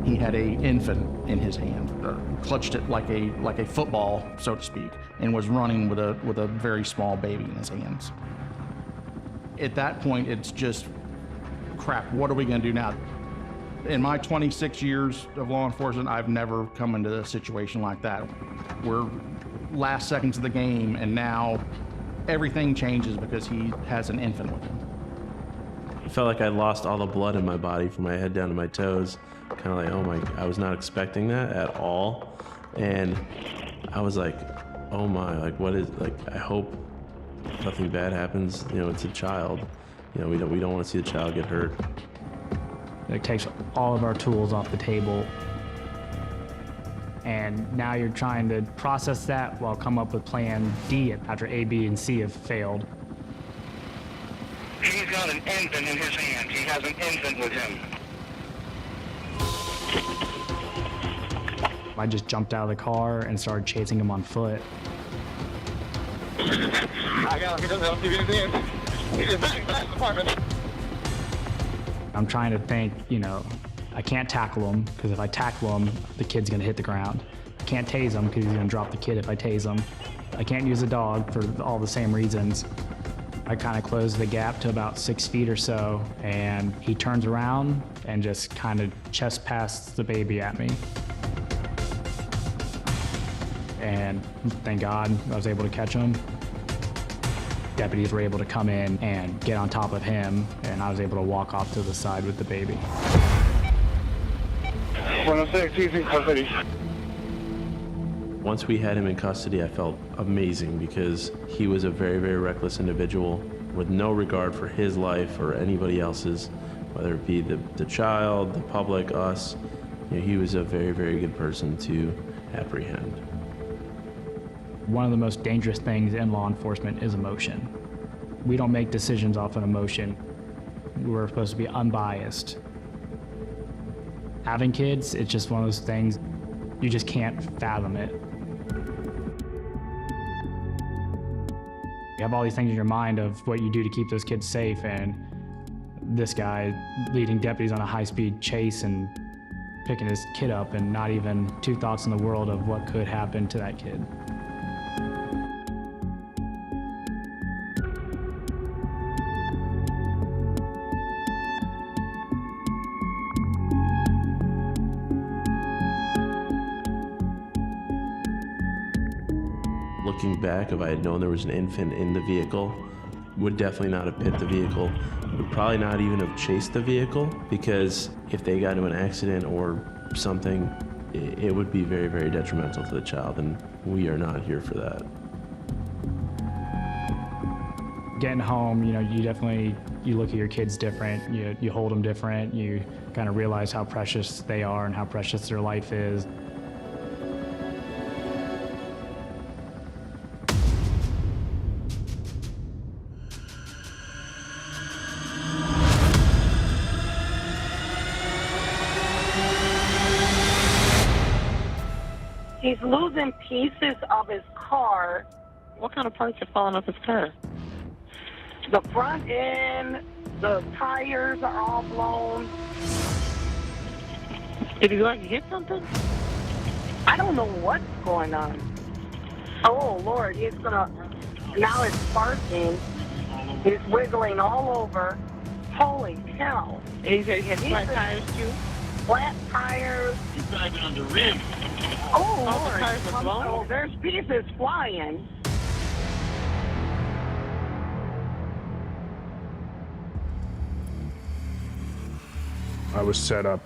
He had an infant in his hand, clutched it like a football, so to speak, and was running with a very small baby in his hands. At that point, it's just, crap, what are we gonna do now? In my 26 years of law enforcement, I've never come into a situation like that. We're last seconds of the game, and now everything changes because he has an infant with him. I felt like I lost all the blood in my body from my head down to my toes. Kind of like, oh my, I was not expecting that at all. And I was like, oh my, like what is, like, I hope nothing bad happens. You know, it's a child. You know, we don't want to see the child get hurt. It takes all of our tools off the table. And now you're trying to process that while come up with plan D after A, B, and C have failed. He's got an infant in his hand. He has an infant with him. I just jumped out of the car and started chasing him on foot. I got him. He doesn't have to do anything. He's just back in the apartment. I'm trying to think, you know, I can't tackle him because if I tackle him, the kid's gonna hit the ground. I can't tase him because he's gonna drop the kid if I tase him. I can't use a dog for all the same reasons. I kind of closed the gap to about 6 feet or so, and he turns around and just kind of chest passes the baby at me. And thank God I was able to catch him. Deputies were able to come in and get on top of him, and I was able to walk off to the side with the baby. 106, he's in custody. Once we had him in custody, I felt amazing because he was a very, very reckless individual with no regard for his life or anybody else's, whether it be the child, the public, us. You know, he was a very, very good person to apprehend. One of the most dangerous things in law enforcement is emotion. We don't make decisions off an emotion. We're supposed to be unbiased. Having kids, it's just one of those things, you just can't fathom it. You have all these things in your mind of what you do to keep those kids safe, and this guy leading deputies on a high-speed chase and picking his kid up and not even two thoughts in the world of what could happen to that kid. Looking back, if I had known there was an infant in the vehicle, would definitely not have hit the vehicle, would probably not even have chased the vehicle, because if they got into an accident or something, it would be very, very detrimental to the child, and we are not here for that. Getting home, you know, you look at your kids different, you hold them different, you kind of realize how precious they are and how precious their life is. He's losing pieces of his car. What kind of parts are falling off his car? The front end, the tires are all blown. Did he like hit something? I don't know what's going on. Oh, Lord, now it's sparking. He's wiggling all over. Holy cow. And he said he had flat tires too? Flat tires. He's driving on the rim. Oh, All the Lord. tires are blown? Oh, there's pieces flying. I was set up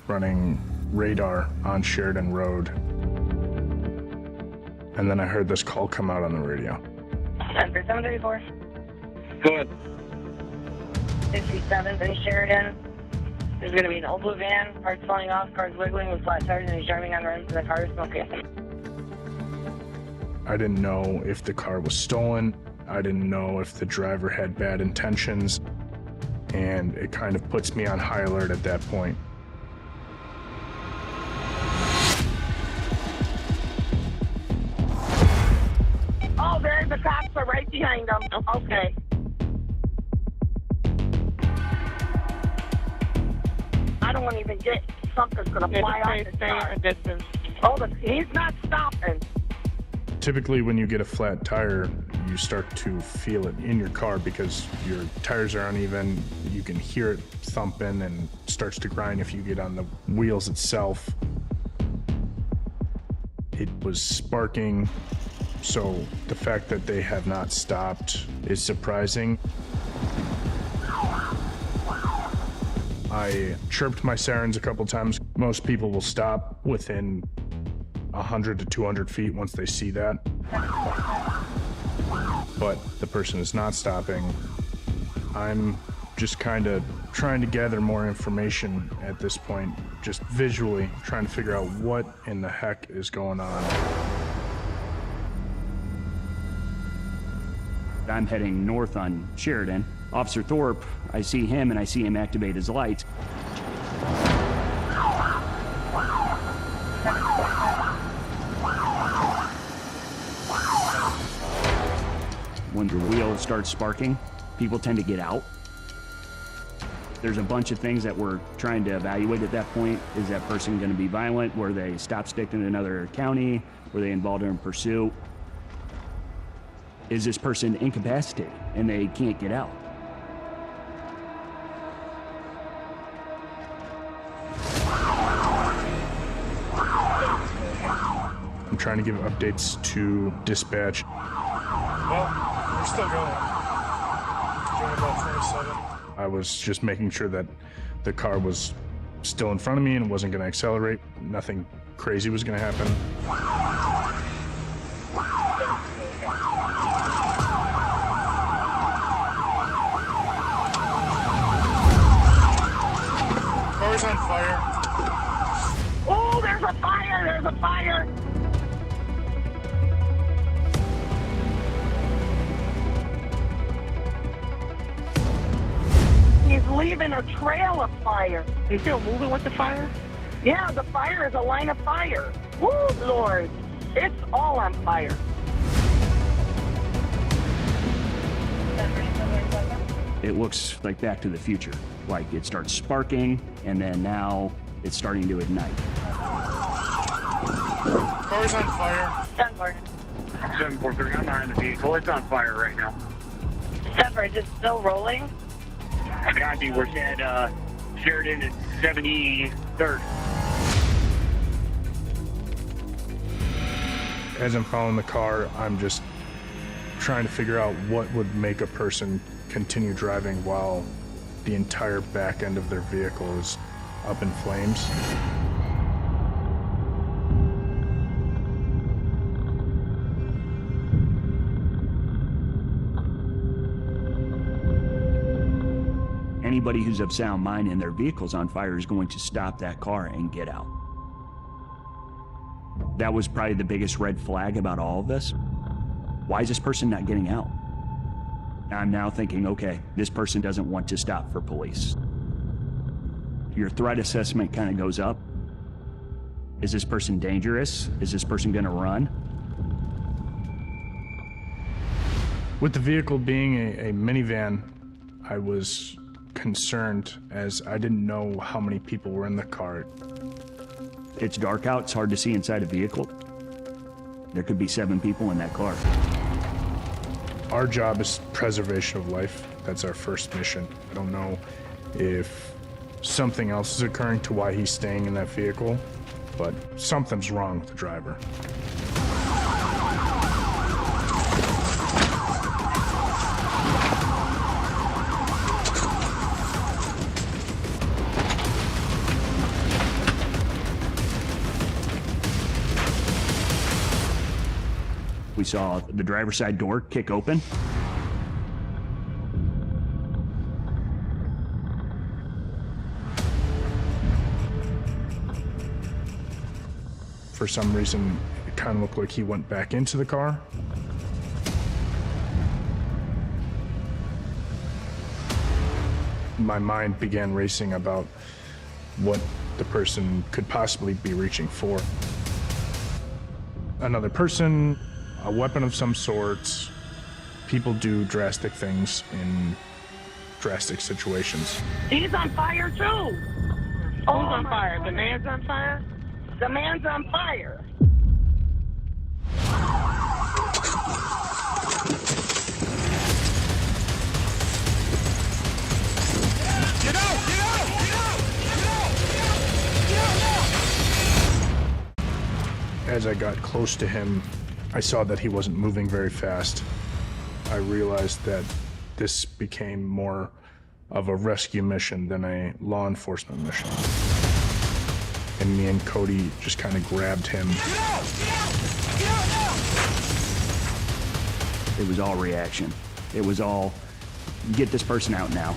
running radar on Sheridan Road. And then I heard this call come out on the radio. 734. Go ahead. 67th and Sheridan. There's going to be an old blue van, parts falling off, cars wiggling with flat tires, and he's driving on the rims of the car smoking. I didn't know if the car was stolen. I didn't know if the driver had bad intentions. And it kind of puts me on high alert at that point. Oh, there's the cops are right behind them. Okay. I don't want to even get something's going to fly off his stay car. a distance. Oh, he's not stopping. Typically, when you get a flat tire, you start to feel it in your car because your tires are uneven. You can hear it thumping and starts to grind if you get on the wheels itself. It was sparking, so the fact that they have not stopped is surprising. I chirped my sirens a couple times. Most people will stop within 100 to 200 feet once they see that. But the person is not stopping. I'm just kind of trying to gather more information at this point, just visually trying to figure out what in the heck is going on. I'm heading north on Sheridan. Officer Thorpe, I see him and I see him activate his lights. When the wheel starts sparking, people tend to get out. There's a bunch of things that we're trying to evaluate at that point. Is that person going to be violent? Were they stop sticked in another county? Were they involved in pursuit? Is this person incapacitated and they can't get out? I'm trying to give updates to dispatch. Well, we're still going. Doing about 27. I was just making sure that the car was still in front of me and wasn't going to accelerate. Nothing crazy was going to happen. Car's on fire. Oh, there's a fire! There's a fire! He's leaving a trail of fire. You still moving with the fire? Yeah, the fire is a line of fire. Woo, Lord. It's all on fire. It looks like Back to the Future. Like it starts sparking and then now it's starting to ignite. Car's on fire. 743, I'm not in the vehicle. It's on fire right now. Pepper, is it still rolling? Gandhi, we're at Sheridan at 73rd. As I'm following the car, I'm just trying to figure out what would make a person continue driving while the entire back end of their vehicle is up in flames. Anybody who's of sound mind and their vehicle's on fire is going to stop that car and get out. That was probably the biggest red flag about all of this. Why is this person not getting out? I'm now thinking, okay, this person doesn't want to stop for police. Your threat assessment kind of goes up. Is this person dangerous? Is this person going to run? With the vehicle being a minivan, I was concerned as I didn't know how many people were in the car. It's dark out, it's hard to see inside a vehicle. There could be 7 people in that car. Our job is preservation of life. That's our first mission. I don't know if something else is occurring to why he's staying in that vehicle, but something's wrong with the driver. We saw the driver's side door kick open. For some reason, it kind of looked like he went back into the car. My mind began racing about what the person could possibly be reaching for. Another person, a weapon of some sort. People do drastic things in drastic situations. He's on fire too. Who's on fire? The man's on fire? The man's on fire. Get out! Get out! Get out! Get out! Get out now! As I got close to him, I saw that he wasn't moving very fast. I realized that this became more of a rescue mission than a law enforcement mission. And me and Cody just kind of grabbed him. Get out! Get out! Get out now! It was all reaction. It was all, get this person out now.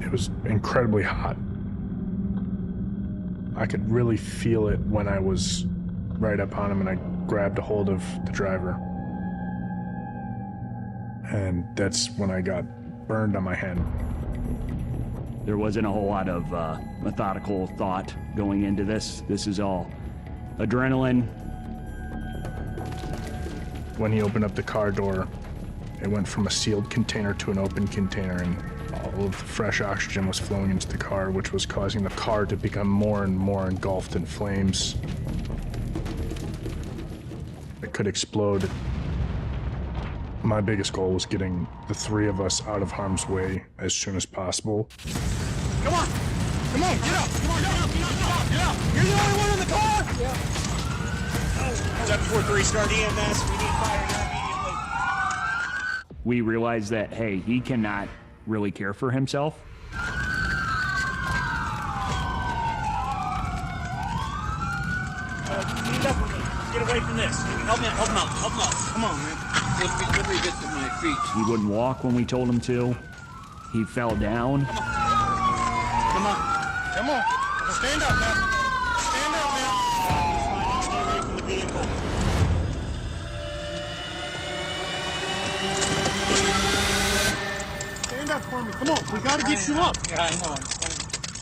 It was incredibly hot. I could really feel it when I was right up on him and I grabbed a hold of the driver. And that's when I got burned on my hand. There wasn't a whole lot of methodical thought going into this. This is all adrenaline. When he opened up the car door, it went from a sealed container to an open container, and all of the fresh oxygen was flowing into the car, which was causing the car to become more and more engulfed in flames. It could explode. My biggest goal was getting the three of us out of harm's way as soon as possible. Come on! Come on! Get up! Come on! Get up! Get up! Get up! You're the only one in the car? Yeah. 743, start EMS. We need fire immediately. We realized that, hey, he cannot really care for himself. Stand up with me. Get away from this. Help me out. Help him out. Help him out. Come on, man. Let me get to my feet. He wouldn't walk when we told him to. He fell down. Come on. Come on! Stand up now! Stand up now! Stay away from the vehicle. Stand up for me! Come on! We gotta get you up! Yeah, I know.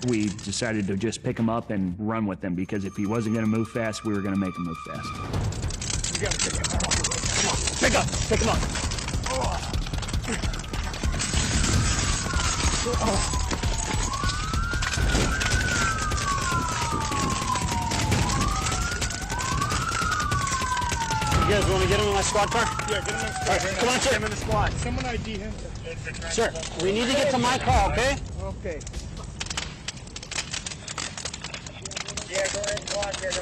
We decided to just pick him up and run with him because if he wasn't going to move fast, we were going to make him move fast. You gotta pick him up. Come on! Pick him up. You guys want to get him in my squad car? Yeah, get him in the squad. All right, come on, sir. Him in the squad. Someone ID him. Sir, we need to get to my car, okay? Okay. Yeah, go ahead and walk it.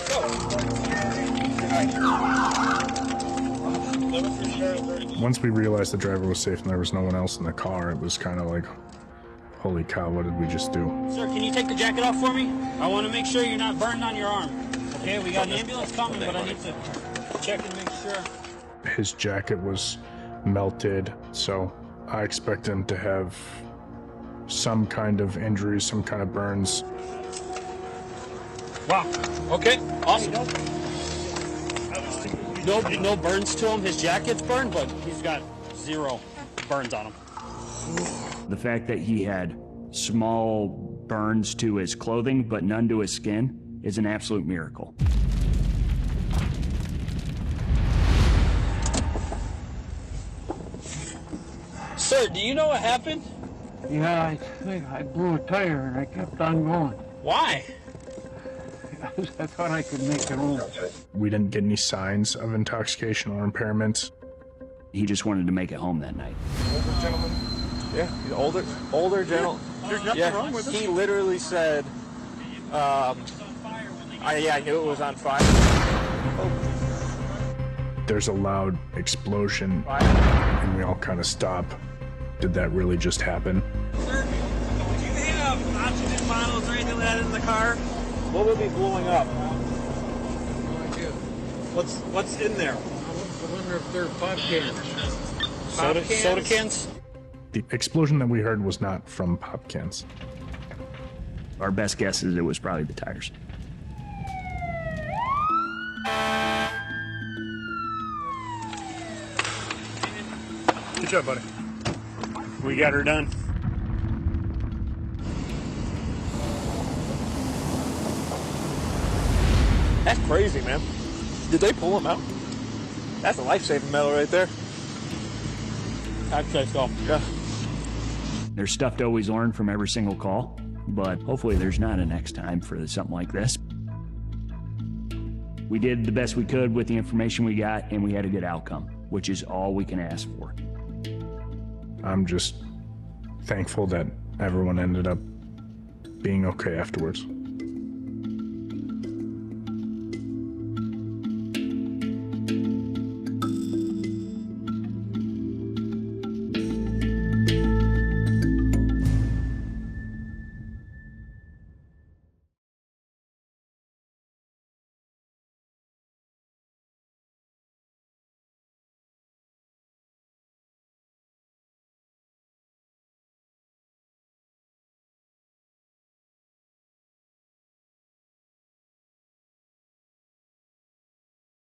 Once we realized the driver was safe and there was no one else in the car, it was kind of like, holy cow, what did we just do? Sir, can you take the jacket off for me? I want to make sure you're not burned on your arm. Okay, we got an ambulance coming, but I need to check and make sure. His jacket was melted, so I expect him to have some kind of injuries, some kind of burns. Wow. Okay, awesome. No burns to him. His jacket's burned, but he's got 0 burns on him. The fact that he had small burns to his clothing, but none to his skin, is an absolute miracle. Sir, do you know what happened? Yeah, I blew a tire and I kept on going. Why? I thought I could make it home. We didn't get any signs of intoxication or impairments. He just wanted to make it home that night. Older gentleman. Yeah, he's older gentleman. There's nothing wrong with him. He literally said, yeah, I knew it was on fire. There's a loud explosion, and we all kind of stop. Did that really just happen? Sir, do you have oxygen bottles or anything like that in the car? What would be blowing up? No idea. What's in there? I wonder if they're pop cans. Soda cans? The explosion that we heard was not from pop cans. Our best guess is it was probably the tires. Good job, buddy. We got her done. That's crazy, man. Did they pull him out? That's a life-saving medal right there. I'd say so. Yeah. There's stuff to always learn from every single call, but hopefully there's not a next time for something like this. We did the best we could with the information we got, and we had a good outcome, which is all we can ask for. I'm just thankful that everyone ended up being okay afterwards.